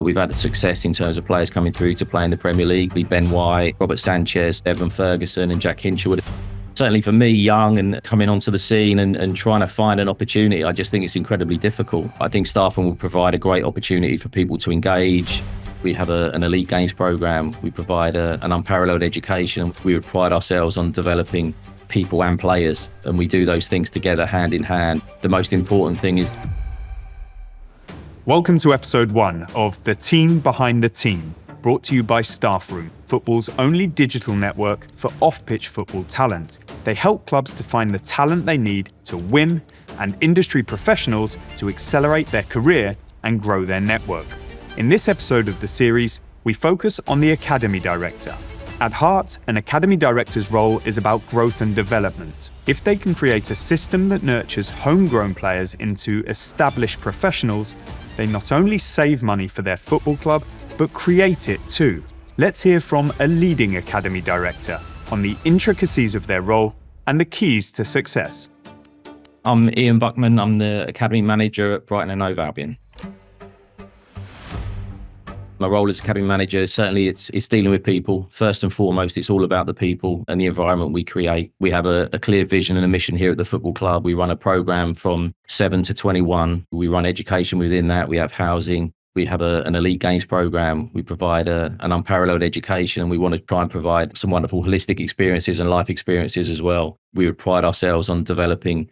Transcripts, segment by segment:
We've had success in terms of players coming through to play in the Premier League. Ben White, Robert Sanchez, Evan Ferguson and Jack Hinchelwood. Certainly for me, young and coming onto the scene and trying to find an opportunity, I just think it's incredibly difficult. I think StaffRoom will provide a great opportunity for people to engage. We have an elite games program. We provide an unparalleled education. We would pride ourselves on developing people and players, and we do those things together hand in hand. The most important thing is... Welcome to episode 1 of The Team Behind the Team, brought to you by StaffRoom, football's only digital network for off-pitch football talent. They help clubs to find the talent they need to win and industry professionals to accelerate their career and grow their network. In this episode of the series, we focus on the Academy Director. At heart, an Academy Director's role is about growth and development. If they can create a system that nurtures homegrown players into established professionals, they not only save money for their football club, but create it too. Let's hear from a leading Academy Director on the intricacies of their role and the keys to success. I'm Ian Buckman. I'm the Academy Manager at Brighton and Hove Albion. My role as Academy Manager, certainly it's dealing with people. First and foremost, it's all about the people and the environment we create. We have a clear vision and a mission here at the football club. We run a programme from 7 to 21. We run education within that. We have housing. We have an elite games program. We provide an unparalleled education, and we want to try and provide some wonderful holistic experiences and life experiences as well. We would pride ourselves on developing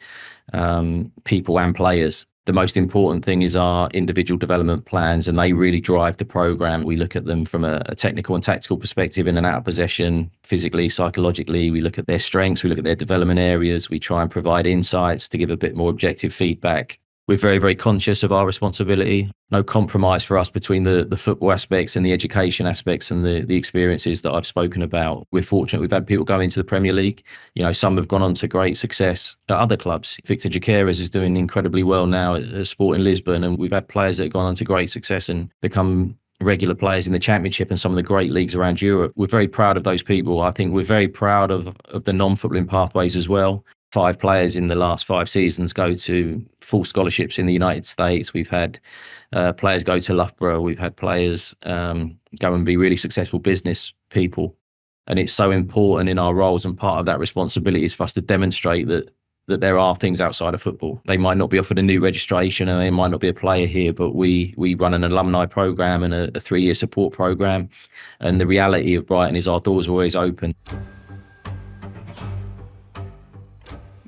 people and players. The most important thing is our individual development plans, and they really drive the program. We look at them from a technical and tactical perspective, in and out of possession, physically, psychologically. We look at their strengths, we look at their development areas. We try and provide insights to give a bit more objective feedback. We're very, very conscious of our responsibility. No compromise for us between the football aspects and the education aspects and the experiences that I've spoken about. We're fortunate we've had people go into the Premier League. You know, some have gone on to great success at other clubs. Victor Gyökeres is doing incredibly well now at Sporting Lisbon, and we've had players that have gone on to great success and become regular players in the Championship and some of the great leagues around Europe. We're very proud of those people. I think we're very proud of the non-footballing pathways as well. 5 players in the last 5 seasons go to full scholarships in the United States. We've had players go to Loughborough. We've had players go and be really successful business people. And it's so important in our roles, and part of that responsibility is for us to demonstrate that there are things outside of football. They might not be offered a new registration and they might not be a player here, but we run an alumni program and a 3-year support program. And the reality of Brighton is our doors are always open.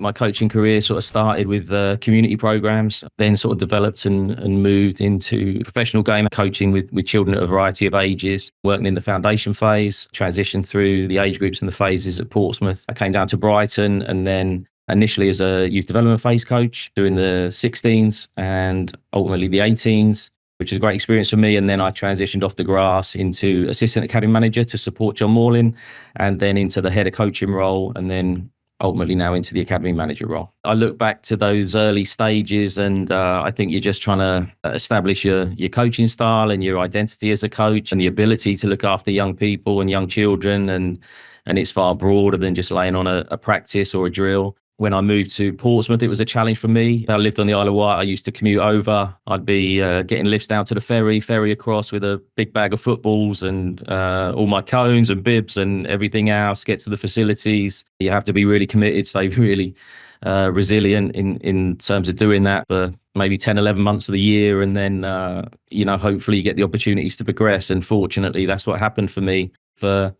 My coaching career sort of started with community programs, then sort of developed and moved into professional game coaching with children at a variety of ages, working in the foundation phase, transitioned through the age groups and the phases at Portsmouth. I came down to Brighton, and then initially as a youth development phase coach, doing the 16s and ultimately the 18s, which is a great experience for me. And then I transitioned off the grass into assistant academy manager to support John Morlin, and then into the head of coaching role, and then ultimately now into the academy manager role. I look back to those early stages, and I think you're just trying to establish your coaching style and your identity as a coach, and the ability to look after young people and young children. And it's far broader than just laying on a practice or a drill. When I moved to Portsmouth, it was a challenge for me. I lived on the Isle of Wight. I used to commute over. I'd be getting lifts down to the ferry across with a big bag of footballs and all my cones and bibs and everything else, get to the facilities. You have to be really committed, stay really resilient in terms of doing that for maybe 10, 11 months of the year. And then, hopefully you get the opportunities to progress. And fortunately, that's what happened for me. For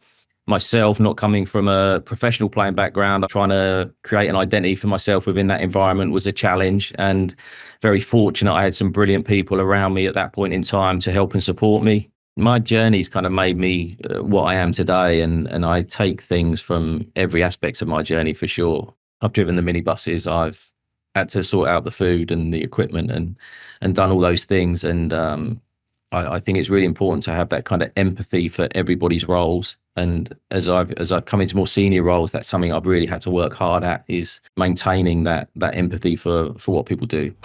myself, not coming from a professional playing background, trying to create an identity for myself within that environment was a challenge, and very fortunate I had some brilliant people around me at that point in time to help and support me. My journey's kind of made me what I am today, and I take things from every aspect of my journey for sure. I've driven the minibuses, I've had to sort out the food and the equipment and done all those things, and I think it's really important to have that kind of empathy for everybody's roles. And as I've come into more senior roles, that's something I've really had to work hard at, is maintaining that empathy for what people do.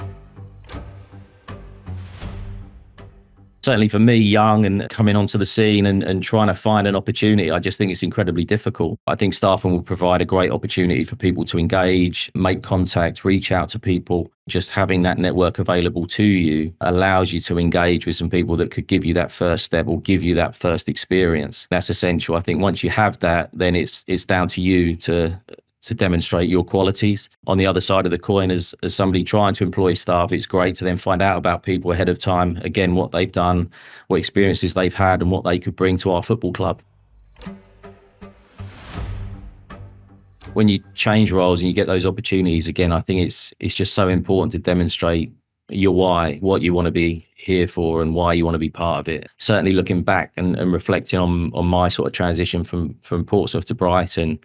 Certainly for me, young and coming onto the scene and trying to find an opportunity, I just think it's incredibly difficult. I think StaffRoom will provide a great opportunity for people to engage, make contact, reach out to people. Just having that network available to you allows you to engage with some people that could give you that first step or give you that first experience. That's essential. I think once you have that, then it's down to you to demonstrate your qualities. On the other side of the coin, as somebody trying to employ staff, it's great to then find out about people ahead of time, again, what they've done, what experiences they've had and what they could bring to our football club. When you change roles and you get those opportunities, again, I think it's just so important to demonstrate your why, what you want to be here for and why you want to be part of it. Certainly looking back and reflecting on my sort of transition from Portsmouth to Brighton,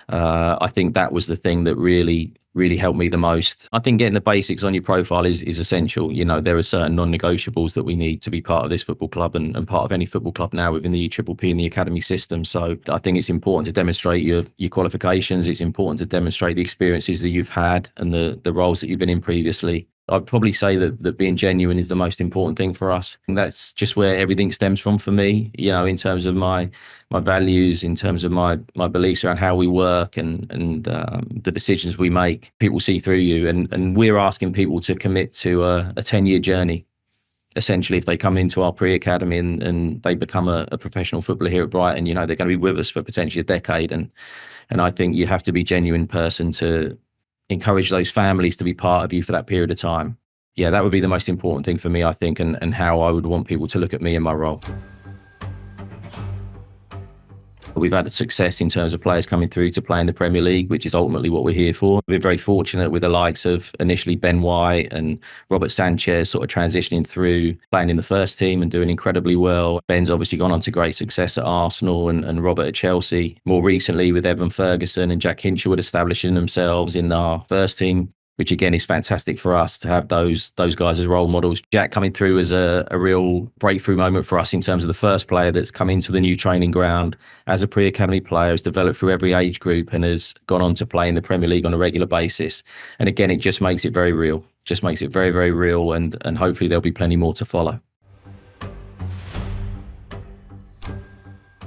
I think that was the thing that really helped me the most. I think getting the basics on your profile is essential. You know, there are certain non-negotiables that we need to be part of this football club and part of any football club now within the EPPP and the academy system. So I think it's important to demonstrate your qualifications. It's important to demonstrate the experiences that you've had and the roles that you've been in previously. I'd probably say that being genuine is the most important thing for us. And that's just where everything stems from for me, you know, in terms of my values, in terms of my beliefs around how we work and the decisions we make. People see through you. And we're asking people to commit to a 10-year journey. Essentially, if they come into our pre-academy and they become a professional footballer here at Brighton, you know, they're going to be with us for potentially a decade. And I think you have to be a genuine person to encourage those families to be part of you for that period of time. Yeah, that would be the most important thing for me, I think, and how I would want people to look at me in my role. We've had success in terms of players coming through to play in the Premier League, which is ultimately what we're here for. We're very fortunate with the likes of initially Ben White and Robert Sanchez sort of transitioning through, playing in the first team and doing incredibly well. Ben's obviously gone on to great success at Arsenal and Robert at Chelsea. More recently with Evan Ferguson and Jack Hinshelwood establishing themselves in our first team, which again is fantastic for us to have those guys as role models. Jack coming through as a real breakthrough moment for us in terms of the first player that's come into the new training ground as a pre-academy player, has developed through every age group and has gone on to play in the Premier League on a regular basis. And again, it just makes it very real, just makes it very, very real, and hopefully there'll be plenty more to follow.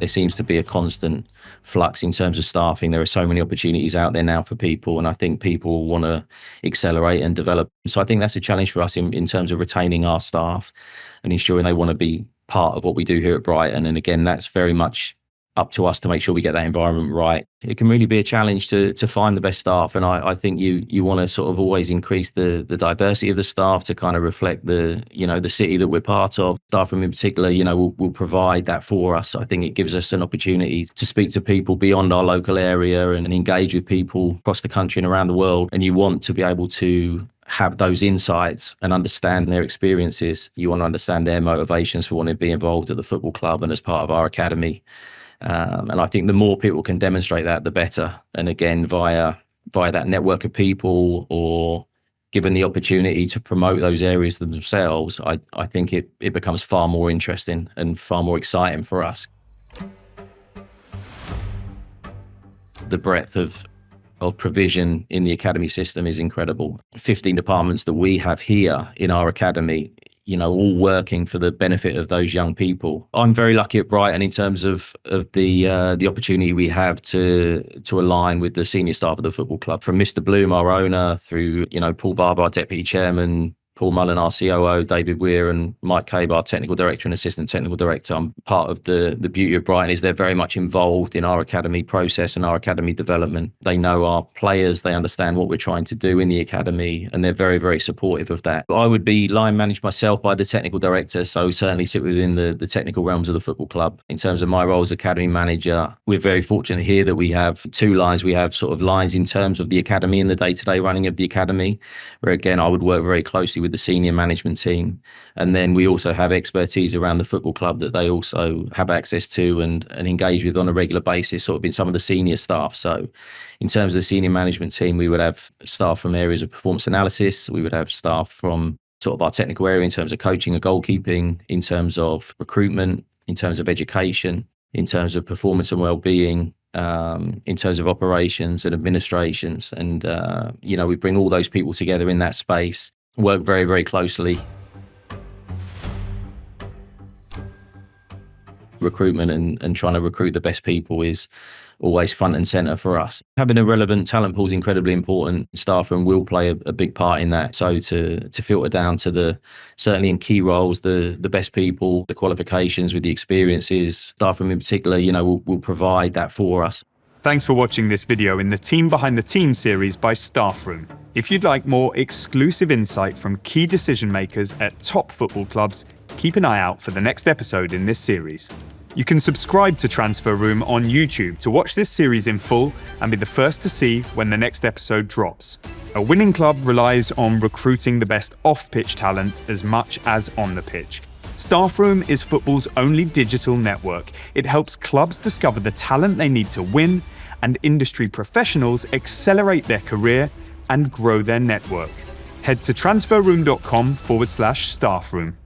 There seems to be a constant flux in terms of staffing. There are so many opportunities out there now for people, and I think people want to accelerate and develop. So I think that's a challenge for us in terms of retaining our staff and ensuring they want to be part of what we do here at Brighton. And again, that's very much up to us to make sure we get that environment right. It can really be a challenge to find the best staff, and I think you want to sort of always increase the diversity of the staff to kind of reflect the city that we're part of. StaffRoom in particular, will provide that for us. I think it gives us an opportunity to speak to people beyond our local area and engage with people across the country and around the world. And you want to be able to have those insights and understand their experiences. You want to understand their motivations for wanting to be involved at the football club and as part of our academy. And I think the more people can demonstrate that, the better. And again, via that network of people or given the opportunity to promote those areas themselves, I think it becomes far more interesting and far more exciting for us. The breadth of provision in the academy system is incredible. 15 departments that we have here in our academy, all working for the benefit of those young people. I'm very lucky at Brighton in terms of the opportunity we have to align with the senior staff of the football club, from Mr. Bloom, our owner, through Paul Barber, our deputy chairman, Paul Mullen, our COO, David Weir, and Mike Cabe, our technical director and assistant technical director. Part of the beauty of Brighton is they're very much involved in our academy process and our academy development. They know our players, they understand what we're trying to do in the academy, and they're very, very supportive of that. I would be line managed myself by the technical director, so certainly sit within the technical realms of the football club. In terms of my role as academy manager, we're very fortunate here that we have two lines. We have sort of lines in terms of the academy and the day-to-day running of the academy, where again, I would work very closely with the senior management team. And then we also have expertise around the football club that they also have access to and engage with on a regular basis, sort of in some of the senior staff. So in terms of the senior management team, we would have staff from areas of performance analysis. We would have staff from sort of our technical area in terms of coaching and goalkeeping, in terms of recruitment, in terms of education, in terms of performance and well-being, in terms of operations and administrations. And, we bring all those people together in that space, work very, very closely. recruitment and trying to recruit the best people is always front and centre for us. Having a relevant talent pool is incredibly important. StaffRoom will play a big part in that. So to filter down to certainly in key roles, the best people, the qualifications with the experiences, StaffRoom in particular, will provide that for us. Thanks for watching this video in the Team Behind the Team series by StaffRoom. If you'd like more exclusive insight from key decision makers at top football clubs, keep an eye out for the next episode in this series. You can subscribe to TransferRoom on YouTube to watch this series in full and be the first to see when the next episode drops. A winning club relies on recruiting the best off-pitch talent as much as on the pitch. StaffRoom is football's only digital network. It helps clubs discover the talent they need to win and industry professionals accelerate their career and grow their network. Head to transferroom.com/staffroom.